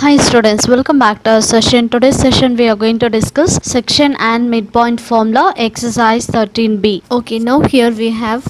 Hi students, welcome back to our session. Today's session we are going to discuss section and midpoint formula exercise 13b. Okay, now here we have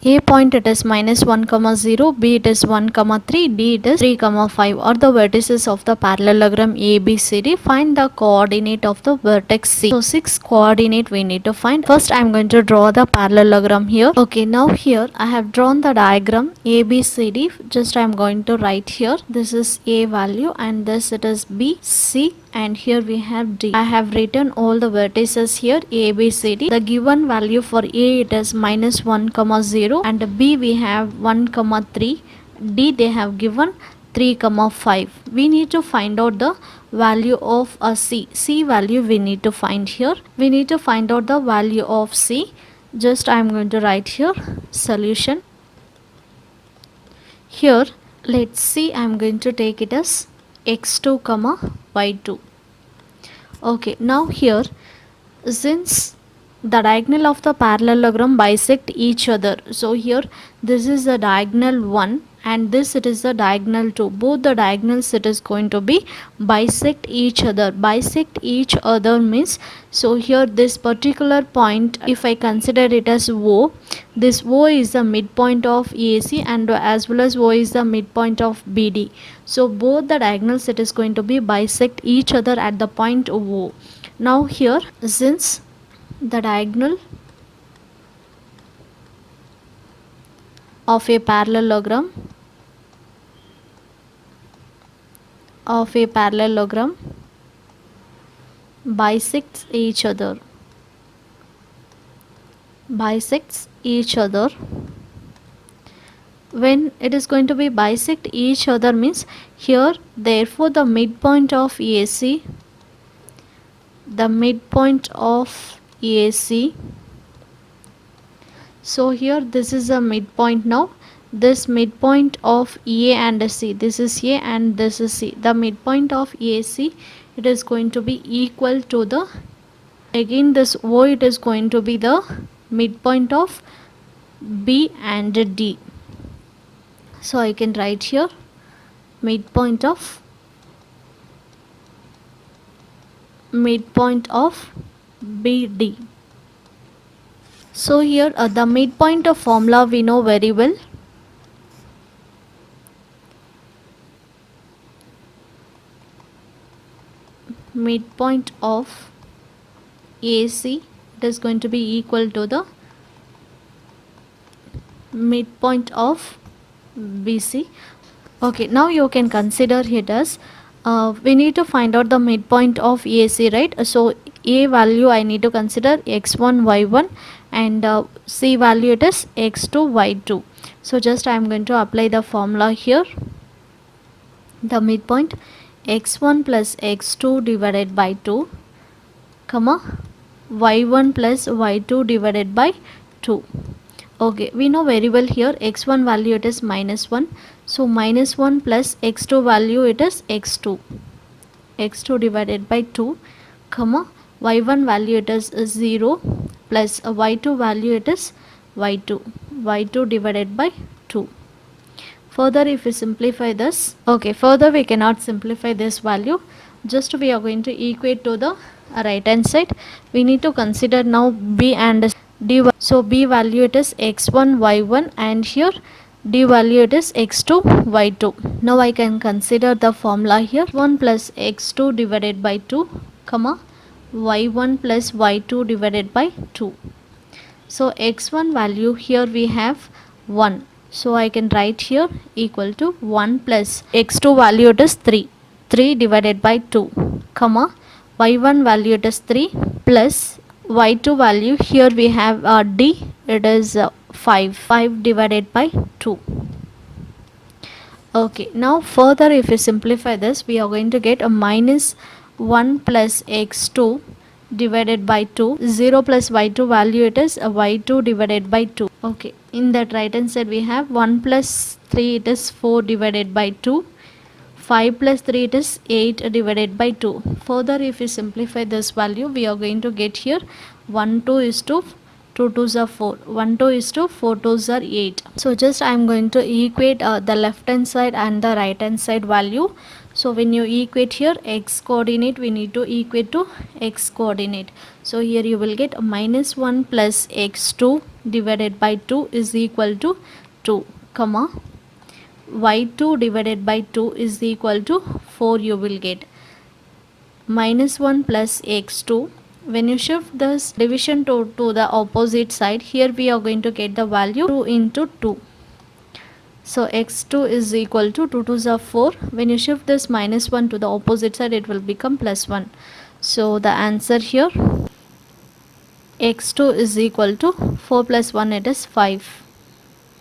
a point, it is minus 1 comma 0, b it is 1 comma 3, d it is 3 comma 5 are the vertices of the parallelogram ABCD. Find the coordinate of the vertex C. So 6 coordinate we need to find. First I am going to draw the parallelogram here. Okay, now here I have drawn the diagram ABCD. Just I am going to write here, this is A value and this it is B, C, and here we have D. I have written all the vertices here A, B, C, D. The given value for A it is minus 1 comma 0 and B we have 1 comma 3. D they have given 3 comma 5. We need to find out the value of a C. C value we need to find here. We need to find out the value of C. Just I am going to write here solution. Here let's see, I am going to take it as x2 comma y2. Okay, now here since the diagonal of the parallelogram bisect each other, so here this is the diagonal 1 and this it is the diagonal 2. Both the diagonals it is going to be bisect each other. Bisect each other means, so here this particular point, if I consider it as O, this O is the midpoint of AC and as well as O is the midpoint of BD. So both the diagonals it is going to be bisect each other at the point O. Now here since the diagonal of a parallelogram bisects each other, when it is going to be bisect each other means here therefore the midpoint of AC, so here this is a midpoint. Now this midpoint of A and C, this is A and this is C, the midpoint of AC it is going to be equal to the, again this O it is going to be the midpoint of B and D. So I can write here midpoint of BD. So here the midpoint of formula we know very well. Midpoint of AC it is going to be equal to the midpoint of BC. Okay, now you can consider it as we need to find out the midpoint of AC, right? So A value I need to consider x1 y1 and C value it is x2 y2. So just I am going to apply the formula here. The midpoint x1 plus x2 divided by 2 comma y1 plus y2 divided by 2. Okay, we know very well here x1 value it is minus 1, so minus 1 plus x2 value it is x2 divided by 2 comma y1 value it is 0 plus y2 value it is y2 divided by 2. Further if we simplify this, okay, further we cannot simplify this value, just we are going to equate to the right hand side. We need to consider now B and D. So B value it is x1 y1 and here D value it is x2 y2. Now I can consider the formula here, 1 plus x2 divided by 2 comma y1 plus y2 divided by 2. So x1 value here we have 1, so I can write here equal to 1 plus x2 value it is 3 divided by 2 comma y1 value it is 3 plus y2 value here we have D it is 5 divided by 2. Okay, now further if we simplify this, we are going to get a minus 1 plus x2 divided by 2, 0 plus y2 value it is y2 divided by 2. Okay, in that right hand side we have 1 plus 3 it is 4 divided by 2, 5 plus 3 it is 8 divided by 2. Further if we simplify this value, we are going to get here 1 2 is to 2 2s are 4, 1 2 is to 4 2s are 8. So just I am going to equate the left hand side and the right hand side value. So when you equate here x coordinate, we need to equate to x coordinate. So here you will get minus 1 plus x2 divided by 2 is equal to 2, comma y2 divided by 2 is equal to 4. You will get minus 1 plus x2. When you shift this division to the opposite side, here we are going to get the value 2 into 2. So x2 is equal to 2 2s are 4. When you shift this minus 1 to the opposite side, it will become plus 1. So the answer here, x2 is equal to 4 plus 1, it is 5.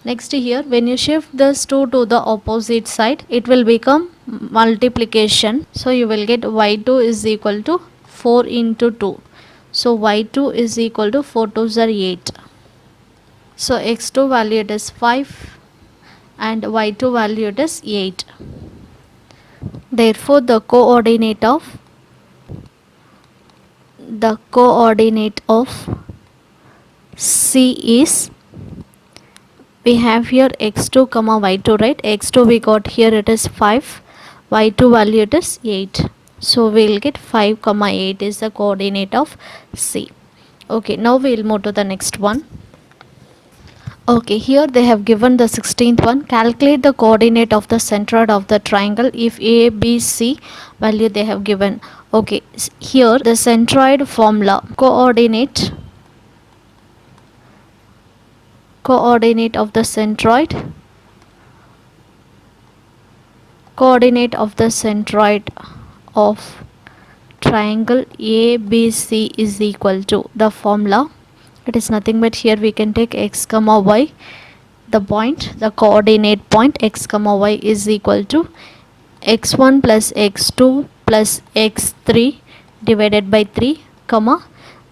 Next here, when you shift this 2 to the opposite side, it will become multiplication. So you will get y2 is equal to 4 into 2. So y2 is equal to 4 2s are 8. So x2 value it is 5 and y2 value it is 8. Therefore the coordinate of C is, we have here x2 comma y2, right? x2 we got here, it is 5, y2 value it is 8. So we will get 5 comma 8 is the coordinate of C. Okay, now we will move to the next one. Okay, here they have given the 16th one. Calculate the coordinate of the centroid of the triangle if A, B, C value they have given. Okay, here the centroid formula, coordinate of the centroid, of triangle ABC is equal to the formula. It is nothing but here we can take x comma y, the coordinate point x comma y is equal to x1 plus x2 plus x3 divided by 3, comma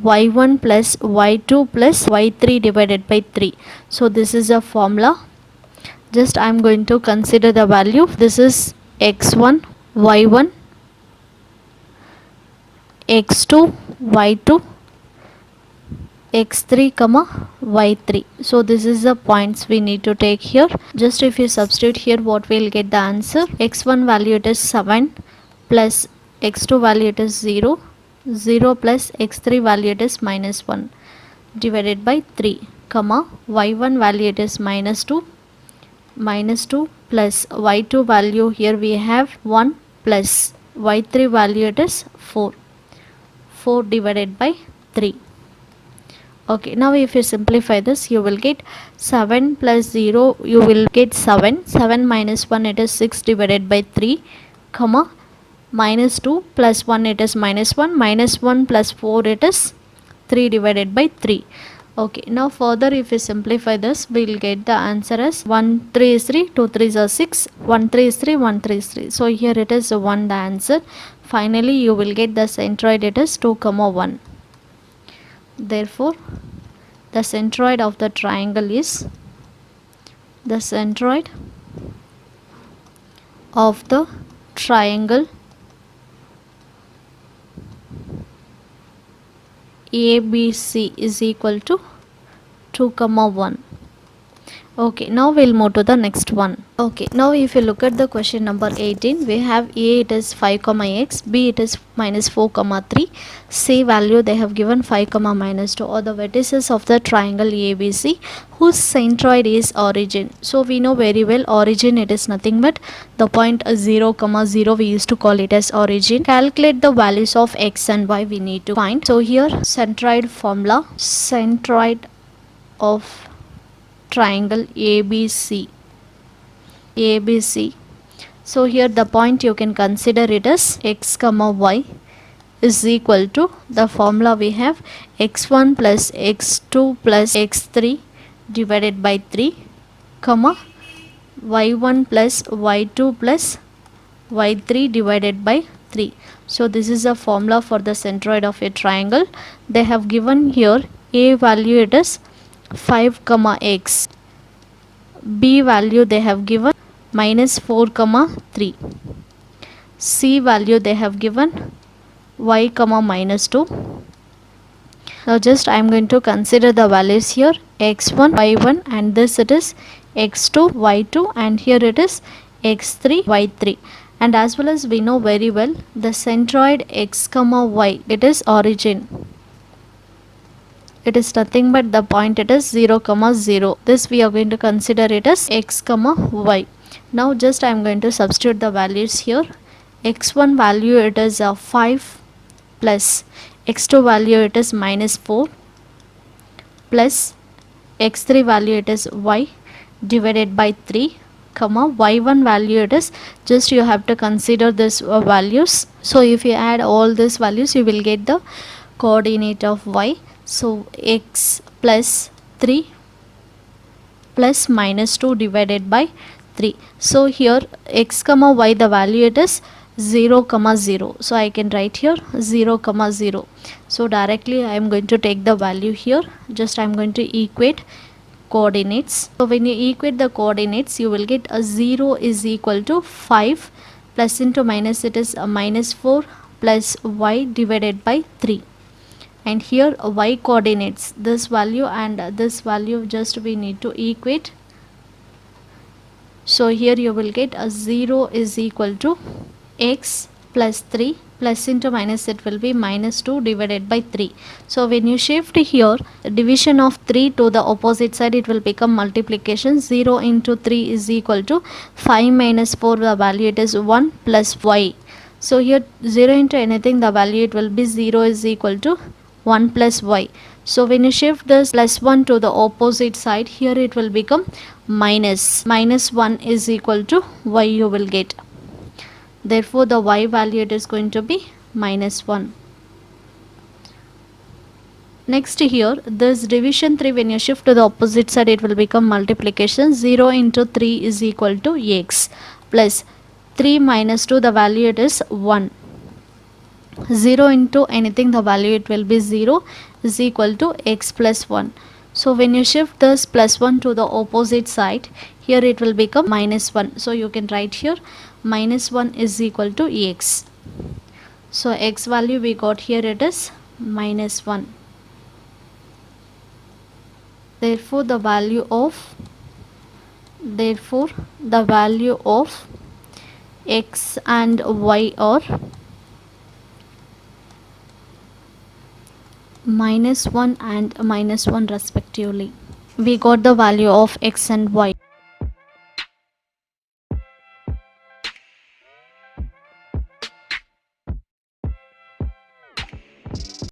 y1 plus y2 plus y3 divided by 3. So this is a formula. Just I am going to consider the value. This is x1, y1, x2, y2, x3 comma y3. So this is the points we need to take here. Just if you substitute here, what we will get the answer, x1 value it is 7 plus x2 value it is 0, 0 plus x3 value it is minus 1 divided by 3, comma y1 value it is minus 2 plus y2 value here we have 1 plus y3 value it is 4 divided by 3. Okay, now if you simplify this, you will get 7 plus 0, you will get 7 minus 1 it is 6 divided by 3, comma minus 2 plus 1 it is minus 1, minus 1 plus 4 it is 3 divided by 3. Okay, now further if you simplify this, we will get the answer as 1 3 is 3, 2 3 is 6, 1 3 is 3, 1 3 is 3. So here it is 1 the answer. Finally you will get the centroid, it is 2 comma 1. Therefore the centroid of the triangle is, the centroid of the triangle ABC is equal to 2 comma 1. Okay, now we'll move to the next one. Okay, now if you look at the question number 18, we have A it is 5 comma x, B it is minus 4 comma 3, C value they have given 5 comma minus 2 are the vertices of the triangle ABC whose centroid is origin. So we know very well origin, it is nothing but the point 0 comma 0, we used to call it as origin. Calculate the values of x and y we need to find. So here centroid formula, centroid of triangle ABC. So here the point you can consider it as x comma y is equal to the formula we have x1 plus x2 plus x3 divided by 3, comma y1 plus y2 plus y3 divided by 3. So this is a formula for the centroid of a triangle. They have given here a value it is 5 comma x, B value they have given minus 4 comma 3, C value they have given y comma minus 2. Now just I am going to consider the values here x1 y1 and this it is x2 y2 and here it is x3 y3, and as well as we know very well the centroid x comma y, it is origin, it is nothing but the point, it is 0 comma 0. This we are going to consider it as x comma y. Now just I am going to substitute the values here. X1 value it is 5 plus x2 value it is minus 4 plus x3 value it is y divided by 3 comma y1 value it is, just you have to consider this values. So if you add all these values you will get the coordinate of y. So x plus 3 plus minus 2 divided by 3. So here x comma y the value it is 0 comma 0. So I can write here 0 comma 0. So directly I am going to take the value here. Just I am going to equate coordinates. So when you equate the coordinates you will get a 0 is equal to 5 plus into minus it is a minus 4 plus y divided by 3. And here y coordinates, this value and this value just we need to equate. So here you will get a 0 is equal to x plus 3 plus into minus it will be minus 2 divided by 3. So when you shift here division of 3 to the opposite side it will become multiplication. 0 into 3 is equal to 5 minus 4, the value it is 1 plus y. So here 0 into anything the value it will be 0 is equal to 1 plus y. So when you shift this plus 1 to the opposite side here it will become minus 1 is equal to y you will get. Therefore the y value it is going to be minus 1. Next here this division 3 when you shift to the opposite side it will become multiplication. 0 into 3 is equal to x plus 3 minus 2 the value it is 1. 0 into anything the value it will be 0 is equal to x plus 1. So when you shift this plus 1 to the opposite side here it will become minus 1. So you can write here minus 1 is equal to x. So x value we got here it is minus 1. Therefore the value of x and y are minus 1 and minus 1 respectively. We got the value of x and y.